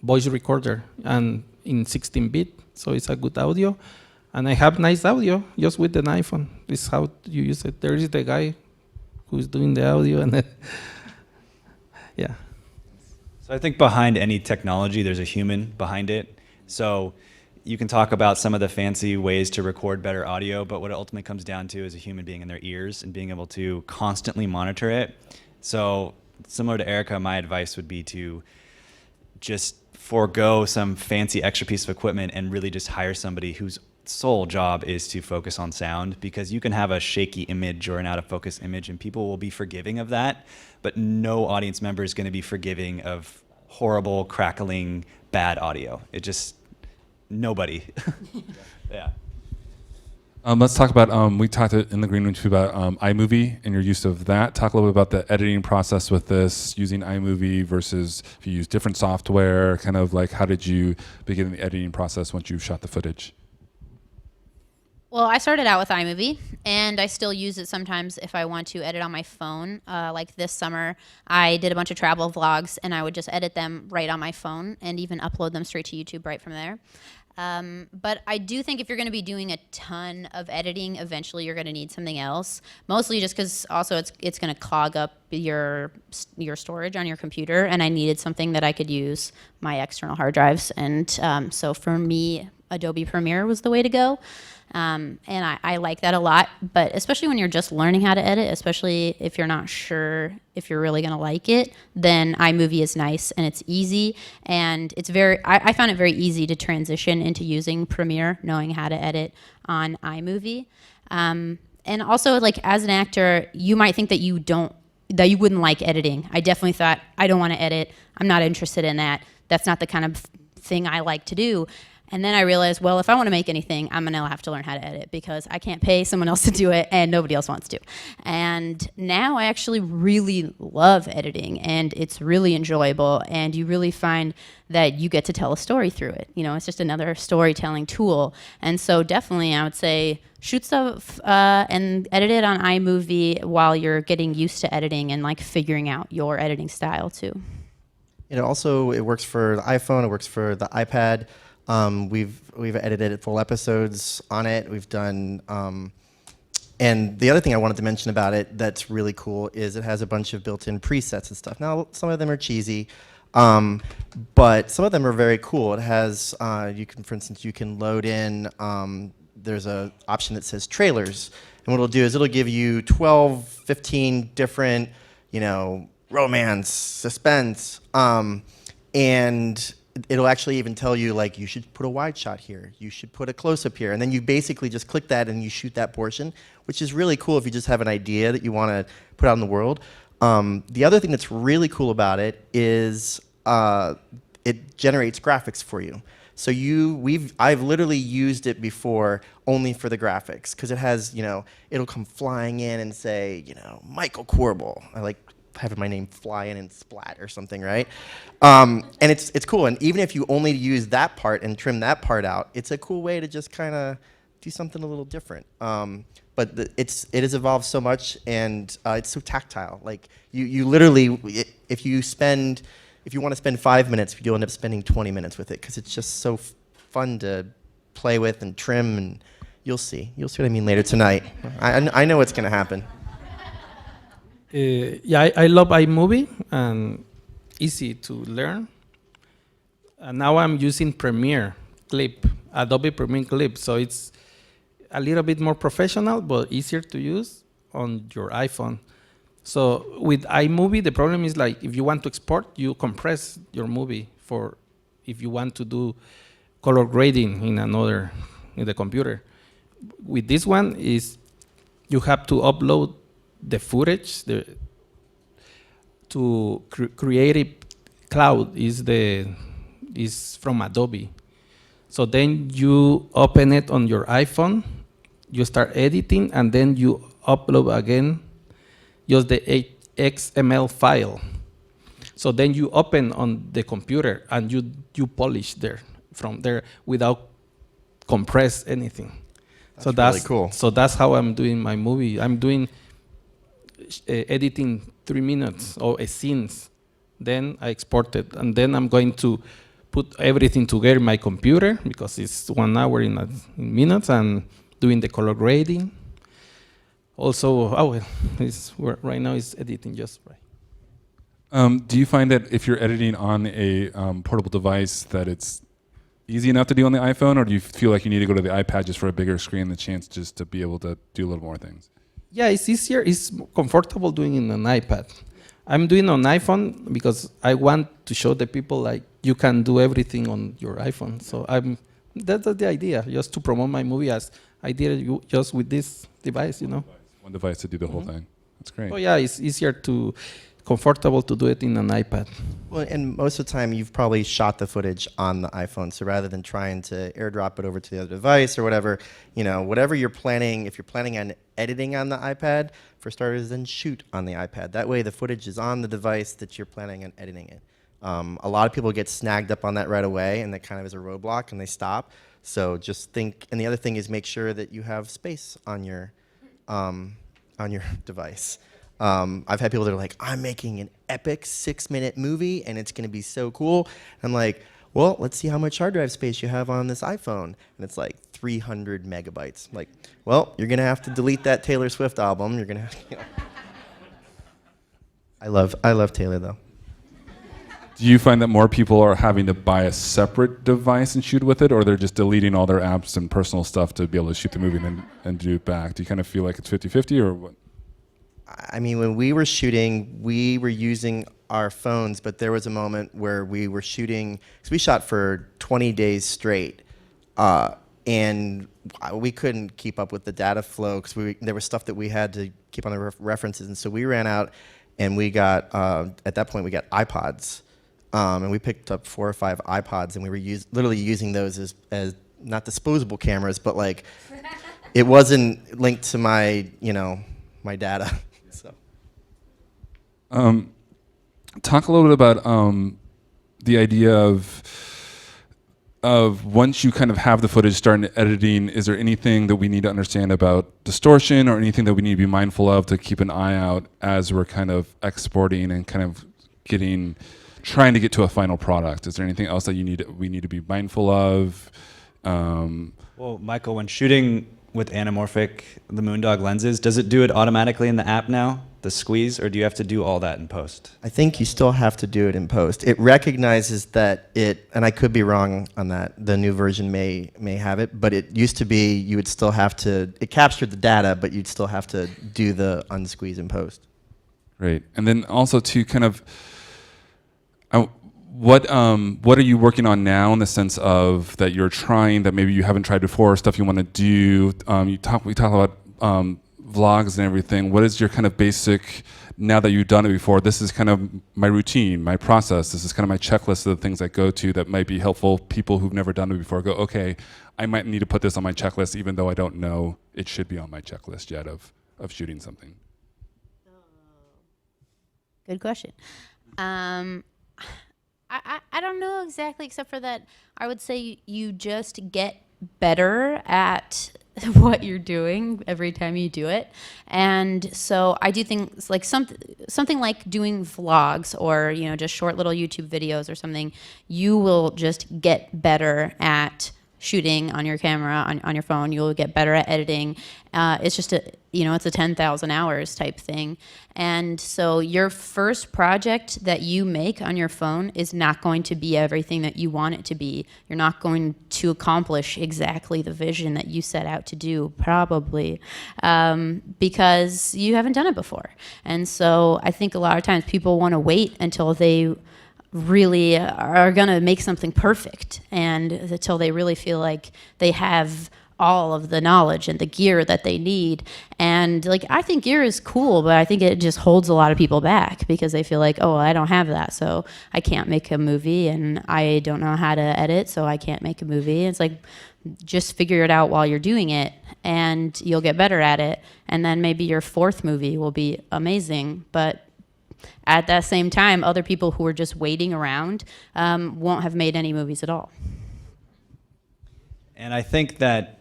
S4: Voice Recorder, and in 16-bit, so it's a good audio. And I have nice audio just with an iPhone. This is how you use it. There is the guy who's doing the audio, and yeah.
S2: So I think behind any technology, there's a human behind it. So you can talk about some of the fancy ways to record better audio, but what it ultimately comes down to is a human being in their ears and being able to constantly monitor it. So similar to Erika, my advice would be to just forego some fancy extra piece of equipment and really just hire somebody whose sole job is to focus on sound, because you can have a shaky image or an out of focus image and people will be forgiving of that, but no audience member is going to be forgiving of horrible, crackling, bad audio. It just, nobody. Yeah.
S1: Let's talk about, we talked in the green room too about iMovie and your use of that. Talk a little bit about the editing process with this, using iMovie versus if you use different software, kind of like how did you begin the editing process once you shot the footage?
S3: Well, I started out with iMovie, and I still use it sometimes if I want to edit on my phone. Like this summer, I did a bunch of travel vlogs, and I would just edit them right on my phone and even upload them straight to YouTube right from there. But I do think if you're going to be doing a ton of editing, eventually you're going to need something else. Mostly just because also it's going to clog up your storage on your computer, and I needed something that I could use my external hard drives. And so for me, Adobe Premiere was the way to go. And I like that a lot, but especially when you're just learning how to edit, especially if you're not sure if you're really going to like it, then iMovie is nice and it's easy. And it's I found it very easy to transition into using Premiere, knowing how to edit on iMovie. And And also, like, as an actor, you might think that you wouldn't like editing. I definitely thought, I don't want to edit. I'm not interested in that. That's not the kind of thing I like to do. And then I realized, well, if I want to make anything, I'm going to have to learn how to edit because I can't pay someone else to do it and nobody else wants to. And now I actually really love editing and it's really enjoyable and you really find that you get to tell a story through it. You know, it's just another storytelling tool. And so definitely I would say shoot stuff and edit it on iMovie while you're getting used to editing and like figuring out your editing style too.
S5: It works for the iPhone, it works for the iPad. We've edited full episodes on it. We've done, and the other thing I wanted to mention about it that's really cool is it has a bunch of built-in presets and stuff. Now, some of them are cheesy, but some of them are very cool. It has, for instance, you can load in, there's an option that says trailers. And what it'll do is it'll give you 12, 15 different, romance, suspense, and it'll actually even tell you, like, you should put a wide shot here, you should put a close-up here, and then you basically just click that and you shoot that portion, which is really cool if you just have an idea that you want to put out in the world. The other thing that's really cool about it is it generates graphics for you. So I've literally used it before only for the graphics, because it has, it'll come flying in and say, Michael Koerbel. I like having my name fly in and splat or something, right? And it's cool. And even if you only use that part and trim that part out, it's a cool way to just kind of do something a little different. But it has evolved so much, and it's so tactile. Like you literally, if you want to spend 5 minutes, you'll end up spending 20 minutes with it because it's just so fun to play with and trim, and you'll see what I mean later tonight. I know what's gonna happen.
S4: I love iMovie and easy to learn. And now I'm using Premiere Clip, Adobe Premiere Clip, so it's a little bit more professional but easier to use on your iPhone. So with iMovie, the problem is, like, if you want to export, you compress your movie for if you want to do color grading in the computer. With this one is you have to upload the footage to Creative Cloud is from Adobe. So then you open it on your iPhone, you start editing, and then you upload again just the XML file. So then you open on the computer and you polish from there without compress anything. That's really cool. So that's how I'm doing my movie. I'm doing editing 3 minutes or a scenes, then I export it, and then I'm going to put everything together in my computer because it's 1 hour in minutes, and doing the color grading. Also, right now it's editing just right.
S1: Do you find that if you're editing on a portable device that it's easy enough to do on the iPhone, or do you feel like you need to go to the iPad just for a bigger screen, the chance just to be able to do a little more things?
S4: Yeah, it's easier. It's comfortable doing it on an iPad. I'm doing on iPhone because I want to show the people, like, you can do everything on your iPhone. So that's the idea, just to promote my movie as I did it just with this device,
S1: One device to do the whole thing. That's great.
S4: Oh yeah, it's comfortable to do it in an iPad.
S5: Well, and most of the time you've probably shot the footage on the iPhone, so rather than trying to airdrop it over to the other device or whatever, whatever you're planning, if you're planning on editing on the iPad, for starters, then shoot on the iPad. That way the footage is on the device that you're planning on editing it. A lot of people get snagged up on that right away, and that kind of is a roadblock, and they stop. So just think, and the other thing is make sure that you have space on your device. I've had people that are like, I'm making an epic 6-minute movie and it's going to be so cool. I'm like, well, let's see how much hard drive space you have on this iPhone. And it's like 300 megabytes. I'm like, well, you're going to have to delete that Taylor Swift album. You're going to I love Taylor, though.
S1: Do you find that more people are having to buy a separate device and shoot with it, or they're just deleting all their apps and personal stuff to be able to shoot the movie and do it back? Do you kind of feel like it's 50-50 or what?
S5: I mean, when we were shooting, we were using our phones, but there was a moment where we were shooting, because we shot for 20 days straight, and we couldn't keep up with the data flow because there was stuff that we had to keep on the references, and so we ran out, and we got at that point we got iPods, and we picked up 4 or 5 iPods, and we were literally using those as not disposable cameras, but like it wasn't linked to my my data. So
S1: talk a little bit about the idea of once you kind of have the footage starting editing, is there anything that we need to understand about distortion or anything that we need to be mindful of to keep an eye out as we're kind of exporting and kind of trying to get to a final product? Is there anything else that we need to be mindful of?
S2: Well, Michael, when shooting with anamorphic, the Moondog lenses, does it do it automatically in the app now, the squeeze, or do you have to do all that in post?
S5: I think you still have to do it in post. It recognizes that and I could be wrong on that, the new version may have it, but it used to be you would still have to, it captured the data, but you'd still have to do the unsqueeze in post.
S1: Great. And then also to kind of, what are you working on now in the sense of that you're trying that maybe you haven't tried before, stuff you want to do? We talk about vlogs and everything. What is your kind of basic, now that you've done it before, this is kind of my routine, my process, this is kind of my checklist of the things I go to that might be helpful. People who've never done it before go, okay, I might need to put this on my checklist even though I don't know it should be on my checklist yet of shooting something.
S3: Good question. I don't know exactly, except for that I would say you just get better at what you're doing every time you do it. And so I do things like something like doing vlogs or just short little YouTube videos or something. You will just get better at shooting on your camera, on your phone. You'll get better at editing. It's just it's a 10,000 hours type thing. And so your first project that you make on your phone is not going to be everything that you want it to be. You're not going to accomplish exactly the vision that you set out to do, probably, because you haven't done it before. And so I think a lot of times people want to wait until they really are going to make something perfect, and until they really feel like they have all of the knowledge and the gear that they need. And I think gear is cool, but I think it just holds a lot of people back because they feel like, oh, I don't have that, so I can't make a movie, and I don't know how to edit, so I can't make a movie. It's like, just figure it out while you're doing it, and you'll get better at it, and then maybe your 4th movie will be amazing. But at that same time, other people who are just waiting around won't have made any movies at all.
S2: And I think that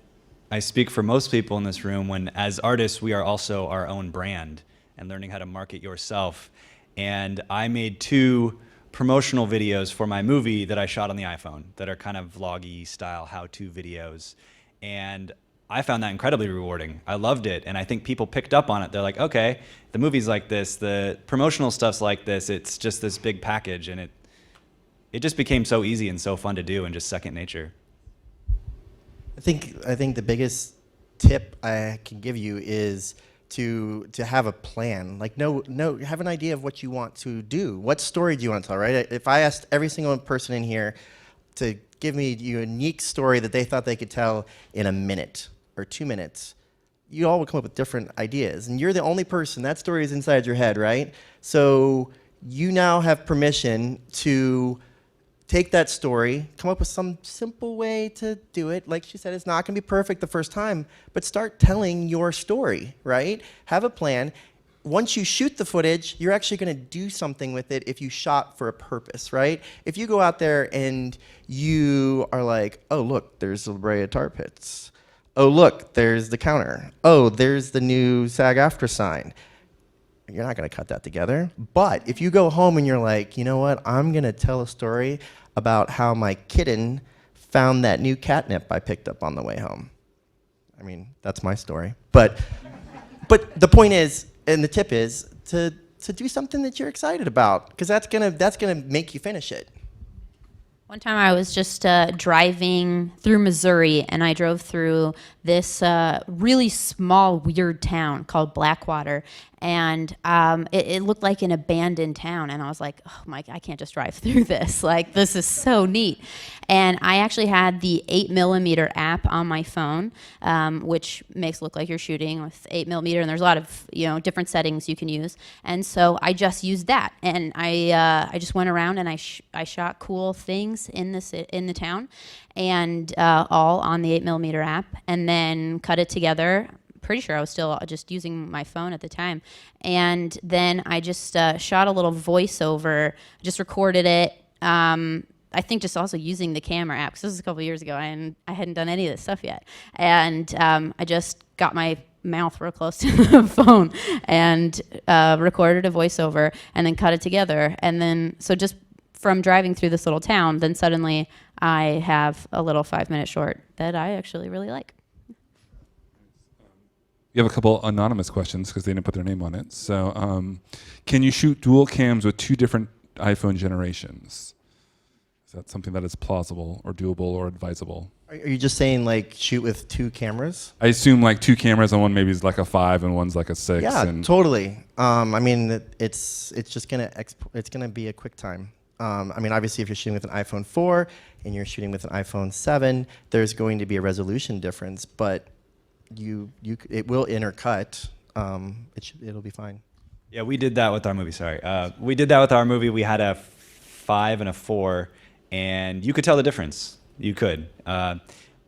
S2: I speak for most people in this room when, as artists, we are also our own brand and learning how to market yourself. And I made 2 promotional videos for my movie that I shot on the iPhone that are kind of vloggy style how-to videos. And I found that incredibly rewarding. I loved it, and I think people picked up on it. They're like, okay, the movie's like this, the promotional stuff's like this, it's just this big package, and it just became so easy and so fun to do and just second nature.
S5: I think the biggest tip I can give you is to have a plan. Like, have an idea of what you want to do. What story do you want to tell, right? If I asked every single person in here to give me a unique story that they thought they could tell in a minute or 2 minutes, you all would come up with different ideas. And you're the only person, that story is inside your head, right? So you now have permission to take that story, come up with some simple way to do it. Like she said, it's not going to be perfect the first time, but start telling your story, right? Have a plan. Once you shoot the footage, you're actually going to do something with it if you shot for a purpose, right? If you go out there and you are like, oh, look, there's the La Brea tar pits. Oh, look, there's the counter. Oh, there's the new SAG-AFTRA sign. You're not going to cut that together. But if you go home and you're like, you know what, I'm going to tell a story about how my kitten found that new catnip I picked up on the way home. I mean, that's my story. But the point is, and the tip is, to do something that you're excited about, because that's gonna make you finish it.
S3: One time I was just driving through Missouri, and I drove through this really small, weird town called Blackwater, and it looked like an abandoned town, and I was like, oh my, I can't just drive through this. Like, this is so neat. And I actually had the 8mm app on my phone, which makes it look like you're shooting with 8mm, and there's a lot of different settings you can use. And so I just used that, and I just went around and I shot cool things in the town, and all on the 8mm app, and then cut it together. Pretty sure I was still just using my phone at the time, and then I just shot a little voiceover, just recorded it. I think just also using the camera app, because this was a couple years ago, and I hadn't done any of this stuff yet. And I just got my mouth real close to the phone and recorded a voiceover and then cut it together. And then, so just from driving through this little town, then suddenly I have a little 5-minute short that I actually really like.
S1: You have a couple anonymous questions because they didn't put their name on it. So can you shoot dual cams with 2 different iPhone generations? Is that something that is plausible or doable or advisable?
S5: Are you just saying like shoot with 2 cameras?
S1: I assume like 2 cameras and one maybe is like a 5 and one's like a 6.
S5: Yeah,
S1: and
S5: totally. I mean, it's just gonna be a quick time. I mean, obviously, if you're shooting with an iPhone 4 and you're shooting with an iPhone 7, there's going to be a resolution difference, but it will intercut. It'll be fine.
S2: Yeah, we did that with our movie. Sorry, we did that with our movie. We had a 5 and a 4, and you could tell the difference. You could. I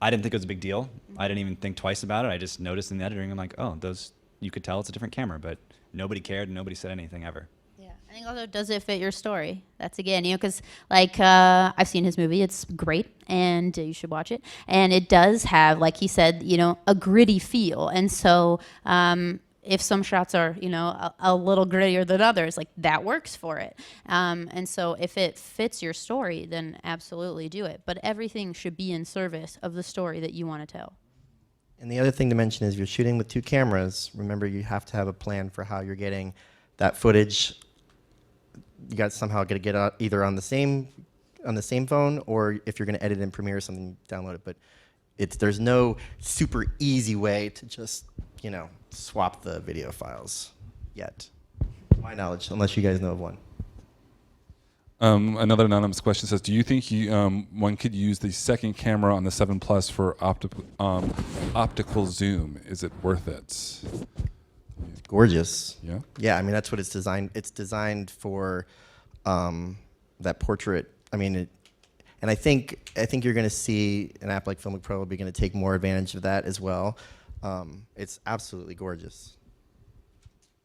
S2: didn't think it was a big deal. I didn't even think twice about it. I just noticed in the editing. I'm like, oh, those. You could tell it's a different camera, but nobody cared and nobody said anything ever.
S3: Yeah, I think also, does it fit your story? That's again, because like I've seen his movie. It's great, and you should watch it. And it does have, like he said, a gritty feel. And so if some shots are, a little grittier than others, like that works for it. And so if it fits your story, then absolutely do it. But everything should be in service of the story that you want to tell.
S5: And the other thing to mention is, if you're shooting with 2 cameras, remember you have to have a plan for how you're getting that footage. You got to somehow get out either on the same phone, or if you're going to edit in Premiere or something, download it. But there's no super easy way to just swap the video files yet, to my knowledge, unless you guys know of one.
S1: Another anonymous question says, do you think one could use the second camera on the 7 Plus for optical zoom? Is it worth it?
S5: Gorgeous.
S1: Yeah.
S5: Yeah, I mean, that's what it's designed. It's designed for that portrait. I mean, and I think you're going to see an app like Filmic Pro will be going to take more advantage of that as well. It's absolutely gorgeous.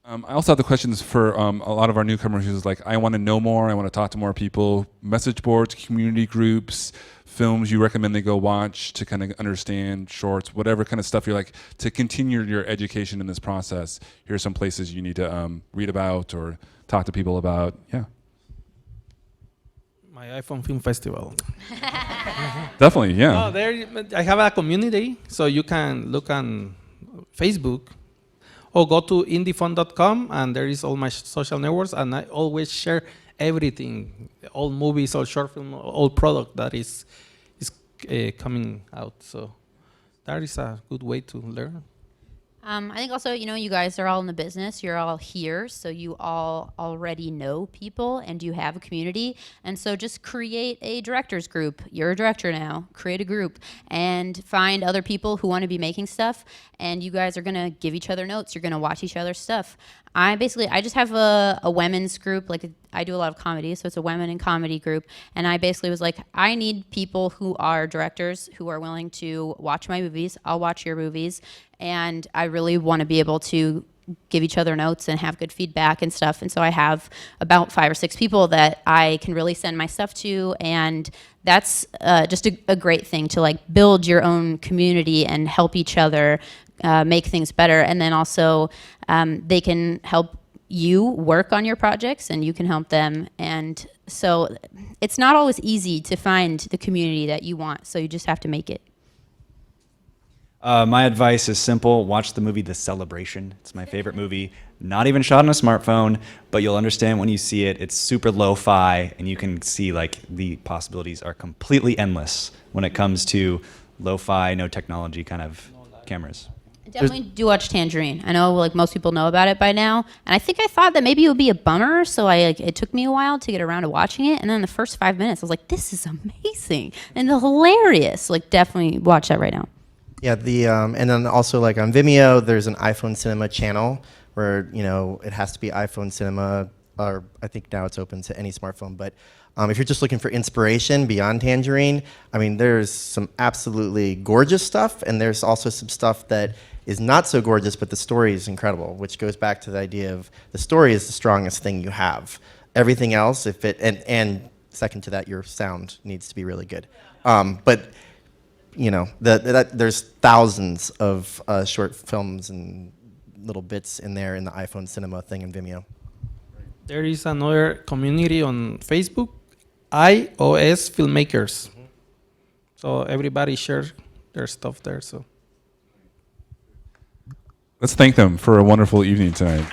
S1: I also have the questions for a lot of our newcomers who's like, I want to know more, I want to talk to more people, message boards, community groups, films you recommend they go watch to kind of understand, shorts, whatever kind of stuff you're like, to continue your education in this process. Here are some places you need to read about or talk to people about. Yeah.
S4: My iPhone Film Festival.
S1: Definitely, yeah.
S4: I have a community, so you can look on Facebook or go to indiefund.com, and there is all my social networks, and I always share everything, all movies, all short film, all product that is coming out. So that is a good way to learn.
S3: I think also, you guys are all in the business. You're all here, so you all already know people and you have a community. And so just create a directors group. You're a director now. Create a group and find other people who want to be making stuff. And you guys are going to give each other notes. You're going to watch each other's stuff. I just have a women's group. Like, I do a lot of comedy, so it's a women in comedy group. And I basically was like, I need people who are directors who are willing to watch my movies. I'll watch your movies. And I really want to be able to give each other notes and have good feedback and stuff. And so I have about 5 or 6 people that I can really send my stuff to. And that's just a great thing to like build your own community and help each other make things better. And then also they can help you work on your projects and you can help them. And so it's not always easy to find the community that you want. So you just have to make it.
S2: My advice is simple. Watch the movie The Celebration. It's my favorite movie. Not even shot on a smartphone, but you'll understand when you see it. It's super lo-fi, and you can see like the possibilities are completely endless when it comes to lo-fi, no technology kind of cameras.
S3: Definitely do watch Tangerine. I know like most people know about it by now, and I think I thought that maybe it would be a bummer, so it took me a while to get around to watching it. And then the first 5 minutes, I was like, "This is amazing and hilarious!" Like, definitely watch that right now.
S5: Yeah, and then also like on Vimeo, there's an iPhone Cinema channel where it has to be iPhone Cinema, or I think now it's open to any smartphone. But if you're just looking for inspiration beyond Tangerine, I mean, there's some absolutely gorgeous stuff, and there's also some stuff that is not so gorgeous, but the story is incredible, which goes back to the idea of the story is the strongest thing you have. Everything else, and second to that, your sound needs to be really good. But there's thousands of short films and little bits in there in the iPhone Cinema thing in Vimeo.
S4: There is another community on Facebook, iOS Filmmakers. So everybody shares their stuff there. So
S1: Let's thank them for a wonderful evening tonight.